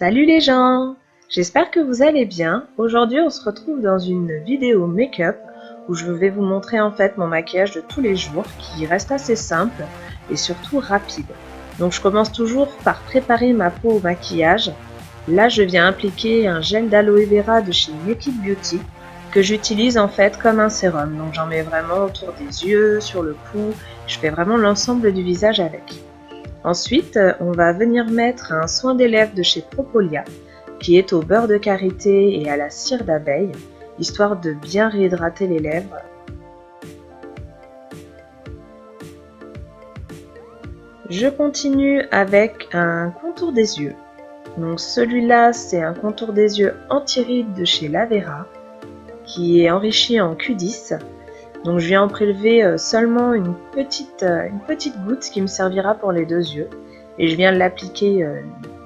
Salut les gens! J'espère que vous allez bien. Aujourd'hui on se retrouve dans une vidéo make-up où je vais vous montrer en fait mon maquillage de tous les jours qui reste assez simple et surtout rapide. Donc je commence toujours par préparer ma peau au maquillage. Là je viens appliquer un gel d'aloe vera de chez Naked Beauty que j'utilise en fait comme un sérum. Donc j'en mets vraiment autour des yeux, sur le cou, je fais vraiment l'ensemble du visage avec. Ensuite, on va venir mettre un soin des lèvres de chez Propolia, qui est au beurre de karité et à la cire d'abeille, histoire de bien réhydrater les lèvres. Je continue avec un contour des yeux. Donc celui-là, c'est un contour des yeux anti-rides de chez Lavera, qui est enrichi en Q10. Donc je viens en prélever seulement une petite goutte qui me servira pour les deux yeux. Et je viens l'appliquer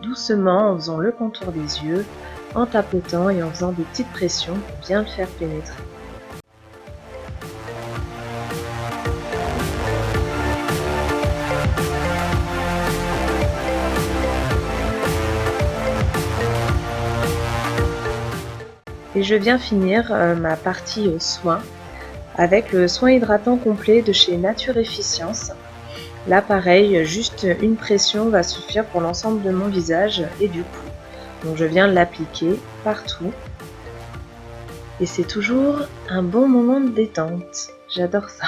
doucement en faisant le contour des yeux, en tapotant et en faisant des petites pressions pour bien le faire pénétrer. Et je viens finir ma partie au soin avec le soin hydratant complet de chez Nature Efficience. Là pareil, juste une pression va suffire pour l'ensemble de mon visage et du cou. Donc je viens l'appliquer partout. Et c'est toujours un bon moment de détente. J'adore ça.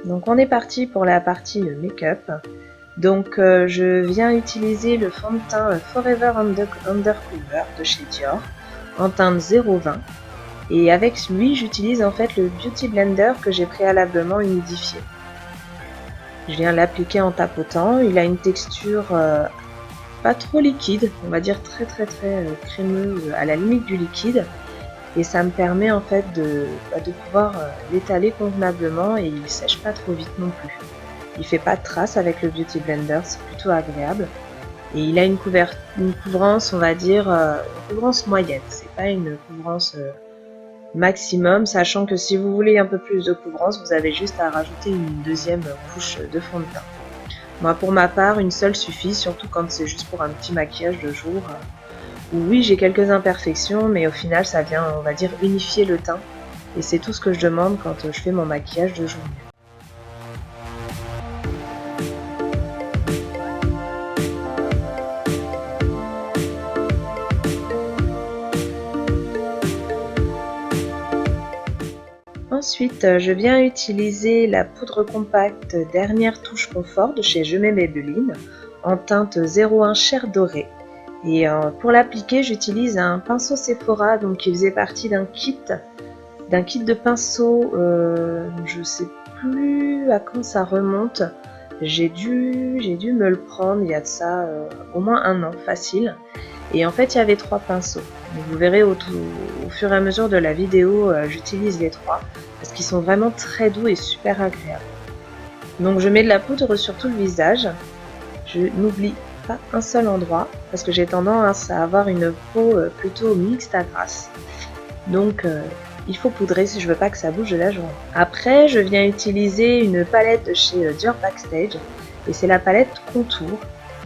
Donc on est parti pour la partie make-up. Donc je viens utiliser le fond de teint Forever Undercover de chez Dior en teinte 020 et avec lui j'utilise en fait le Beauty Blender que j'ai préalablement humidifié. Je viens l'appliquer en tapotant, il a une texture pas trop liquide, on va dire très crémeuse à la limite du liquide et ça me permet en fait de pouvoir l'étaler convenablement et il sèche pas trop vite non plus. Il fait pas de traces avec le Beauty Blender, c'est plutôt agréable. Et il a une couvrance, on va dire, une couvrance moyenne. C'est pas une couvrance maximum, sachant que si vous voulez un peu plus de couvrance, vous avez juste à rajouter une deuxième couche de fond de teint. Moi, pour ma part, une seule suffit, surtout quand c'est juste pour un petit maquillage de jour. Où oui, j'ai quelques imperfections, mais au final, ça vient, on va dire, unifier le teint. Et c'est tout ce que je demande quand je fais mon maquillage de journée. Ensuite, je viens utiliser la poudre compacte Dernière Touche Confort de chez Je mets Maybelline en teinte 01 chair dorée. Et pour l'appliquer, j'utilise un pinceau Sephora donc qui faisait partie d'un kit de pinceaux. Je sais plus à quand ça remonte. J'ai dû me le prendre il y a de ça au moins un an facile. Et en fait, il y avait 3 pinceaux. Donc, vous verrez au fur et à mesure de la vidéo, j'utilise les 3 parce qu'ils sont vraiment très doux et super agréables. Donc, je mets de la poudre sur tout le visage. Je n'oublie pas un seul endroit parce que j'ai tendance à avoir une peau plutôt mixte à grasse. Donc, il faut poudrer si je veux pas que ça bouge de la journée. Après, je viens utiliser une palette de chez Dior Backstage et c'est la palette Contour.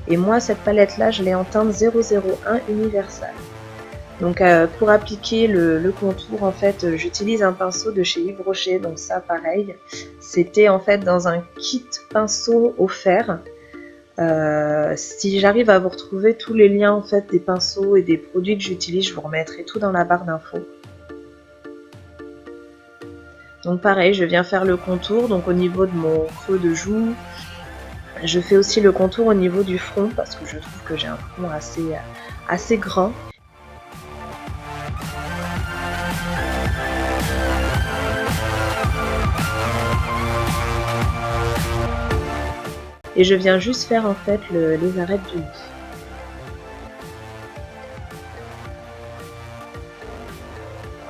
Et moi, cette palette-là, je l'ai en teinte 001 Universal. Donc, pour appliquer le contour, en fait, j'utilise un pinceau de chez Yves Rocher. Donc ça, pareil, c'était en fait dans un kit pinceau offert. Si j'arrive à vous retrouver tous les liens en fait des pinceaux et des produits que j'utilise, je vous remettrai tout dans la barre d'infos. Donc pareil, je viens faire le contour, donc au niveau de mon creux de joue. Je fais aussi le contour au niveau du front parce que je trouve que j'ai un front assez grand. Et je viens juste faire en fait les arêtes du nez.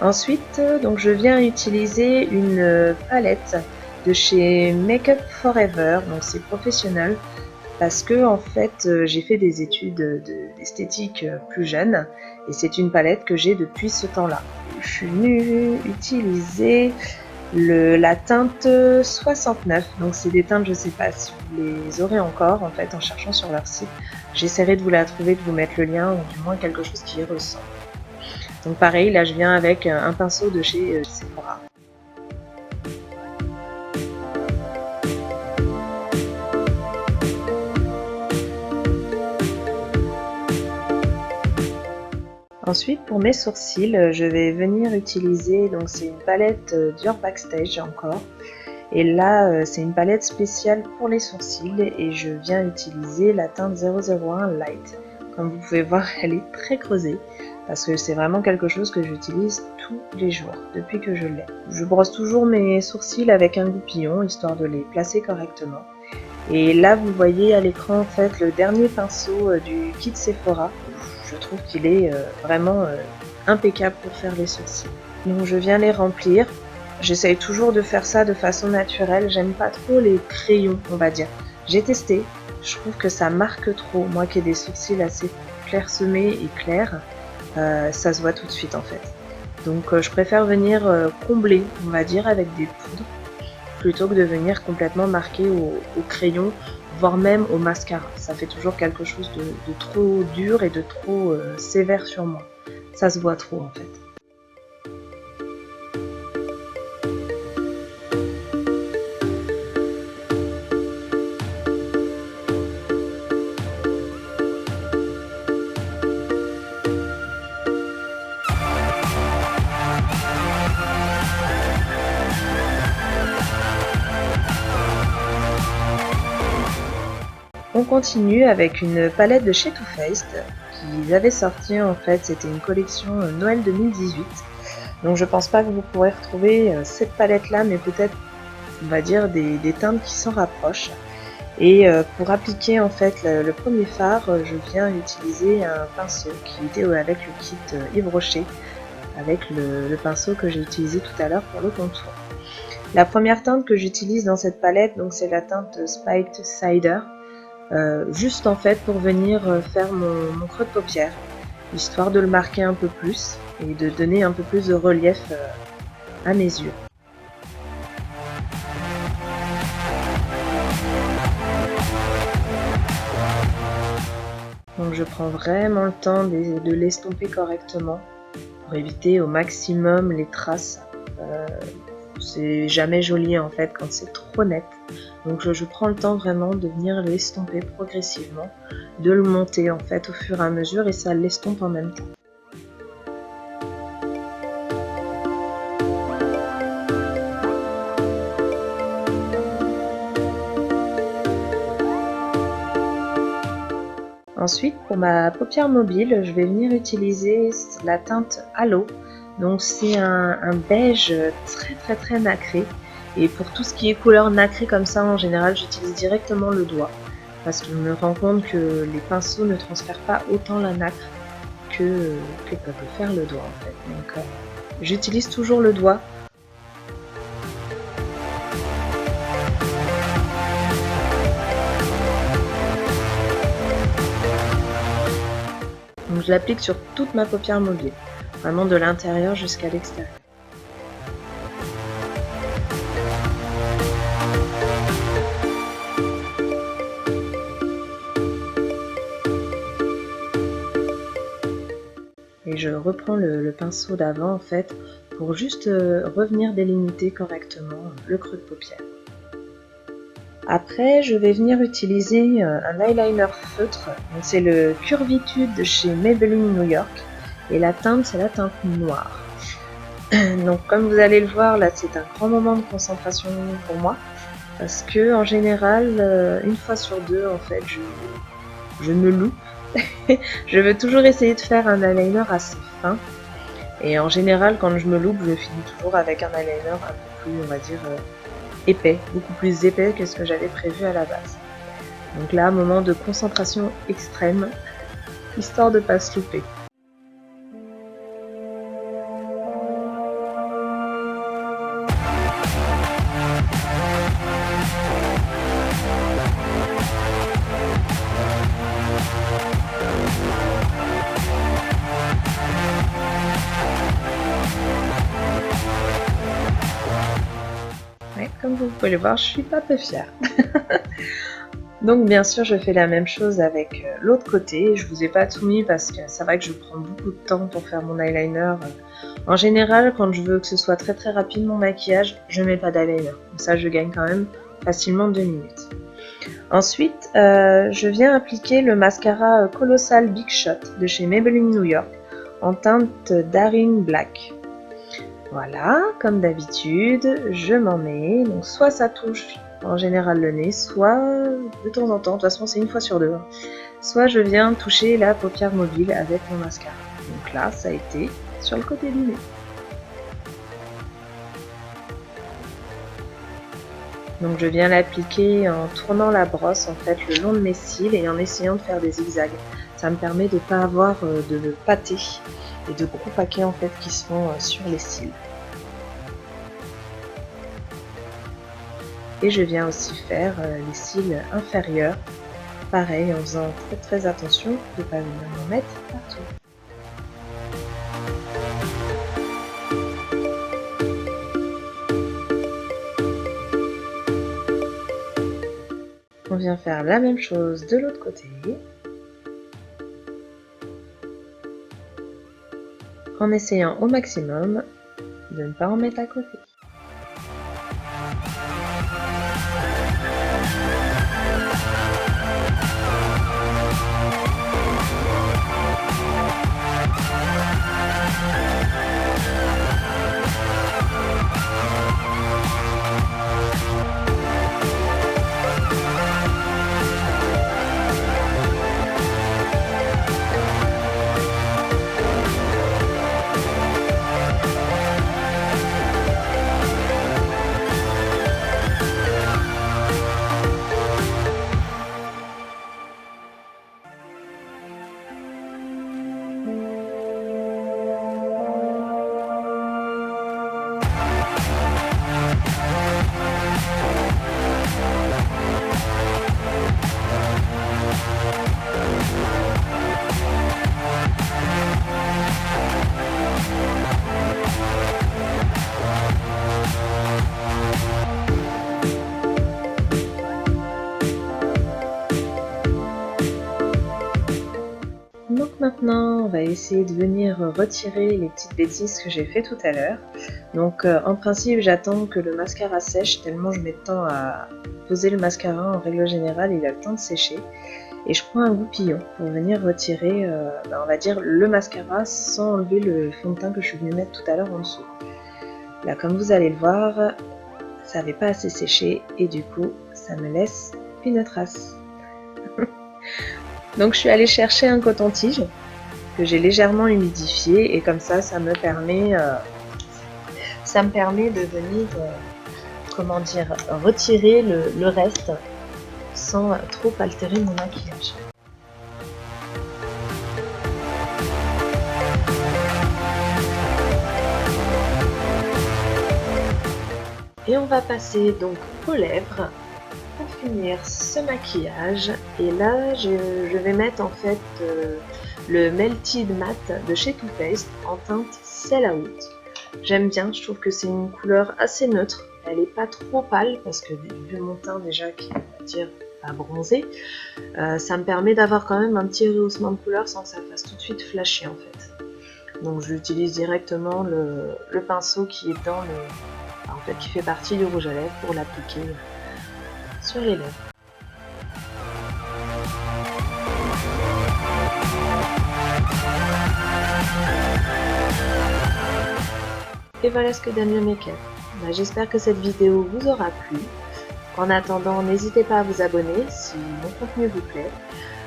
Ensuite, donc je viens utiliser une palette de chez Make Up For Ever, donc c'est professionnel parce que en fait j'ai fait des études d'esthétique plus jeune et c'est une palette que j'ai depuis ce temps-là. je suis venue utiliser la teinte 69. Donc c'est des teintes, je sais pas si vous les aurez encore en fait en cherchant sur leur site. J'essaierai de vous la trouver, de vous mettre le lien ou du moins quelque chose qui y ressemble. Donc pareil, là je viens avec un pinceau de chez Sephora. Ensuite, pour mes sourcils, je vais venir utiliser, donc c'est une palette Dior Backstage encore. Et là, c'est une palette spéciale pour les sourcils et je viens utiliser la teinte 001 Light. Comme vous pouvez voir, elle est très creusée parce que c'est vraiment quelque chose que j'utilise tous les jours depuis que je l'ai. Je brosse toujours mes sourcils avec un goupillon histoire de les placer correctement. Et là, vous voyez à l'écran en fait le dernier pinceau du kit Sephora. Je trouve qu'il est vraiment impeccable pour faire les sourcils. Donc je viens les remplir. J'essaye toujours de faire ça de façon naturelle. J'aime pas trop les crayons, on va dire. J'ai testé. Je trouve que ça marque trop. Moi qui ai des sourcils assez clairsemés et clairs, ça se voit tout de suite en fait. Donc je préfère venir combler, on va dire, avec des poudres plutôt que de venir complètement marquer au crayon, voire même au mascara. Ça fait toujours quelque chose de trop dur et de trop sévère sur moi. Ça se voit trop en fait. On continue avec une palette de chez Too Faced qu'ils avaient sorti en fait, c'était une collection Noël 2018. Donc je pense pas que vous pourrez retrouver cette palette là, mais peut-être on va dire des teintes qui s'en rapprochent. Et pour appliquer en fait le premier fard, je viens utiliser un pinceau qui était avec le kit Yves Rocher, avec le pinceau que j'ai utilisé tout à l'heure pour le contour. La première teinte que j'utilise dans cette palette, donc c'est la teinte Spiked Cider. Juste en fait pour venir faire mon creux de paupière, histoire de le marquer un peu plus et de donner un peu plus de relief à mes yeux. Donc je prends vraiment le temps de l'estomper correctement pour éviter au maximum les traces. C'est jamais joli en fait quand c'est trop net. Donc je prends le temps vraiment de venir l'estomper progressivement, de le monter en fait au fur et à mesure et ça l'estompe en même temps. Ensuite, pour ma paupière mobile, je vais venir utiliser la teinte Halo. Donc c'est un beige très nacré. Et pour tout ce qui est couleur nacrée comme ça, en général, j'utilise directement le doigt. Parce que je me rends compte que les pinceaux ne transfèrent pas autant la nacre que peut le faire le doigt en fait. Donc j'utilise toujours le doigt. Donc je l'applique sur toute ma paupière mobile, vraiment de l'intérieur jusqu'à l'extérieur. Et je reprends le pinceau d'avant en fait pour juste revenir délimiter correctement le creux de paupière. Après, je vais venir utiliser un eyeliner feutre. C'est le Curvitude de chez Maybelline New York. Et la teinte, c'est la teinte noire. Donc comme vous allez le voir, là c'est un grand moment de concentration pour moi. Parce que en général, une fois sur deux, en fait, je me loupe. Je veux toujours essayer de faire un eyeliner assez fin. Et en général, quand je me loupe, je finis toujours avec un eyeliner un peu plus, on va dire, épais, beaucoup plus épais que ce que j'avais prévu à la base. Donc là, moment de concentration extrême, histoire de pas se louper. vous pouvez le voir, je suis pas peu fière. Donc bien sûr, je fais la même chose avec l'autre côté. Je vous ai pas tout mis parce que c'est vrai que je prends beaucoup de temps pour faire mon eyeliner. En général, quand je veux que ce soit très très rapide mon maquillage, je mets pas d'eyeliner. Comme ça, je gagne quand même facilement 2 minutes. Ensuite, je viens appliquer le mascara Colossal Big Shot de chez Maybelline New York en teinte Daring Black. Voilà, comme d'habitude, je m'en mets. Donc soit ça touche en général le nez, soit de temps en temps, de toute façon c'est une fois sur deux, soit je viens toucher la paupière mobile avec mon mascara. Donc là, ça a été sur le côté du nez. Donc je viens l'appliquer en tournant la brosse en fait le long de mes cils et en essayant de faire des zigzags. Ça me permet de ne pas avoir de pâté et de gros paquets en fait qui sont sur les cils. Et je viens aussi faire les cils inférieurs, pareil en faisant très attention de ne pas venir m'en mettre partout. On vient faire la même chose de l'autre côté, en essayant au maximum de ne pas en mettre à côté. Donc maintenant, on va essayer de venir retirer les petites bêtises que j'ai fait tout à l'heure. Donc en principe, j'attends que le mascara sèche tellement je mets de temps à poser le mascara. En règle générale, il a le temps de sécher. Et je prends un goupillon pour venir retirer, on va dire, le mascara sans enlever le fond de teint que je suis venue mettre tout à l'heure en dessous. Là, comme vous allez le voir, ça n'avait pas assez séché et du coup, ça me laisse une trace. Donc je suis allée chercher un coton-tige que j'ai légèrement humidifié et comme ça, ça me permet de venir, comment dire, retirer le reste sans trop altérer mon maquillage. Et on va passer donc aux lèvres pour finir ce maquillage. Et là, je vais mettre en fait le Melted Matte de chez Too Faced en teinte Sell Out. J'aime bien, je trouve que c'est une couleur assez neutre. Elle n'est pas trop pâle parce que vu mon teint déjà qui est, on va dire, pas bronzé, ça me permet d'avoir quand même un petit rehaussement de couleur sans que ça fasse tout de suite flasher en fait. Donc j'utilise directement le pinceau qui est dans en fait qui fait partie du rouge à lèvres pour l'appliquer sur les lèvres. Et voilà ce que donne le make-up. J'espère que cette vidéo vous aura plu. En attendant, n'hésitez pas à vous abonner si mon contenu vous plaît,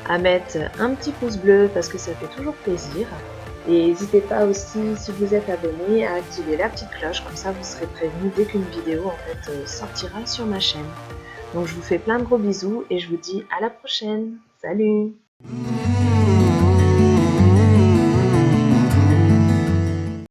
à mettre un petit pouce bleu parce que ça fait toujours plaisir. Et n'hésitez pas aussi, si vous êtes abonné, à activer la petite cloche, comme ça vous serez prévenu dès qu'une vidéo en fait sortira sur ma chaîne. Donc je vous fais plein de gros bisous et je vous dis à la prochaine. Salut!